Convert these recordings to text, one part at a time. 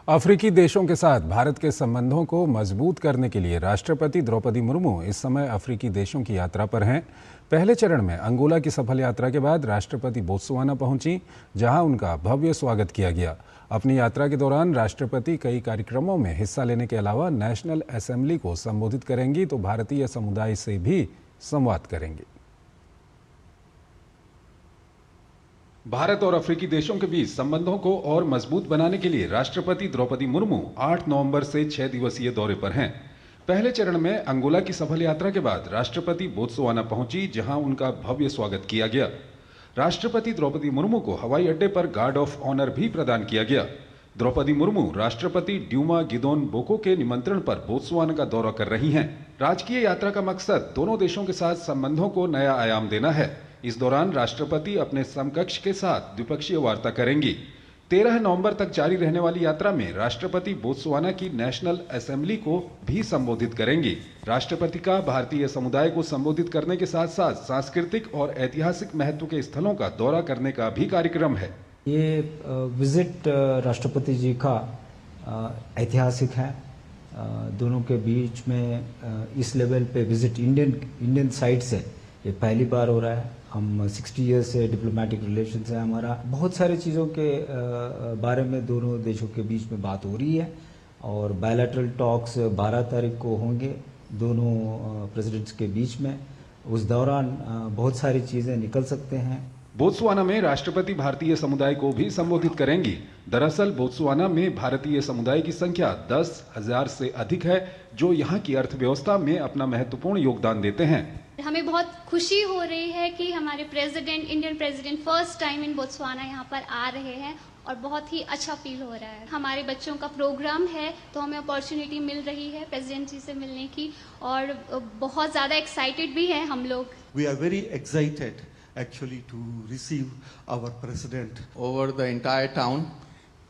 अफ्रीकी देशों के साथ भारत के संबंधों को मजबूत करने के लिए राष्ट्रपति द्रौपदी मुर्मू इस समय अफ्रीकी देशों की यात्रा पर हैं। पहले चरण में अंगोला की सफल यात्रा के बाद राष्ट्रपति बोत्सवाना पहुंची, जहां उनका भव्य स्वागत किया गया। अपनी यात्रा के दौरान राष्ट्रपति कई कार्यक्रमों में हिस्सा लेने के अलावा नेशनल असेंबली को संबोधित करेंगी तो भारतीय समुदाय से भी संवाद करेंगी। भारत और अफ्रीकी देशों के बीच संबंधों को और मजबूत बनाने के लिए राष्ट्रपति द्रौपदी मुर्मू 8 नवंबर से 6 दिवसीय दौरे पर हैं। पहले चरण में अंगोला की सफल यात्रा के बाद राष्ट्रपति बोत्सवाना पहुंची, जहां उनका भव्य स्वागत किया गया। राष्ट्रपति द्रौपदी मुर्मू को हवाई अड्डे पर गार्ड ऑफ ऑनर भी प्रदान किया गया। द्रौपदी मुर्मू राष्ट्रपति ड्यूमा गिदोन बोको के निमंत्रण पर बोत्सवाना का दौरा कर रही हैं। राजकीय यात्रा का मकसद दोनों देशों के साथ संबंधों को नया आयाम देना है। इस दौरान राष्ट्रपति अपने समकक्ष के साथ द्विपक्षीय वार्ता करेंगी। 13 नवंबर तक जारी रहने वाली यात्रा में राष्ट्रपति बोत्सवाना की नेशनल असेंबली को भी संबोधित करेंगी। राष्ट्रपति का भारतीय समुदाय को संबोधित करने के साथ साथ सांस्कृतिक और ऐतिहासिक महत्व के स्थलों का दौरा करने का भी कार्यक्रम है। ये विजिट राष्ट्रपति जी का ऐतिहासिक है। दोनों के बीच में इस लेवल पे विजिट इंडियन साइड से ये पहली बार हो रहा है। हम 60 ईयर्स से डिप्लोमेटिक रिलेशंस है हमारा। बहुत सारी चीज़ों के बारे में दोनों देशों के बीच में बात हो रही है और बायलैटरल टॉक्स 12 तारीख को होंगे दोनों प्रेसिडेंट्स के बीच में। उस दौरान बहुत सारी चीज़ें निकल सकते हैं। बोत्सवाना में राष्ट्रपति भारतीय समुदाय को भी संबोधित करेंगी। दरअसल बोत्सवाना में भारतीय समुदाय की संख्या 10,000 से अधिक है, जो यहाँ की अर्थव्यवस्था में अपना महत्वपूर्ण योगदान देते हैं। हमें बहुत खुशी हो रही है कि हमारे Indian president first time in Botswana यहाँ पर आ रहे हैं और बहुत ही अच्छा फील हो रहा है। हमारे बच्चों का प्रोग्राम है तो हमें अपॉर्चुनिटी मिल रही है प्रेसिडेंट जी से मिलने की और बहुत ज़्यादा एक्साइटेड भी हैं हम लोग। We are very excited actually to receive our president. Over the entire town,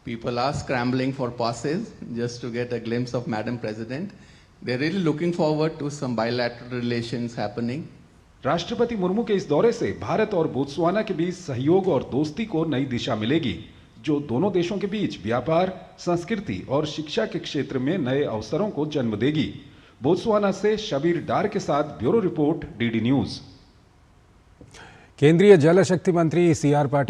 people are scrambling for passes just to get a glimpse of Madam President. They're really looking forward to some bilateral relations happening. राष्ट्रपति मुर्मू के इस दौरे से भारत और Botswana के बीच सहयोग और दोस्ती को नई दिशा मिलेगी, जो दोनों देशों के बीच व्यापार, संस्कृति और शिक्षा के क्षेत्र में नए अवसरों को जन्म देगी। बोत्सवाना से शबीर डार के साथ ब्यूरो रिपोर्ट, डीडी न्यूज। केंद्रीय जल शक्ति मंत्री सी.आर. पाटिल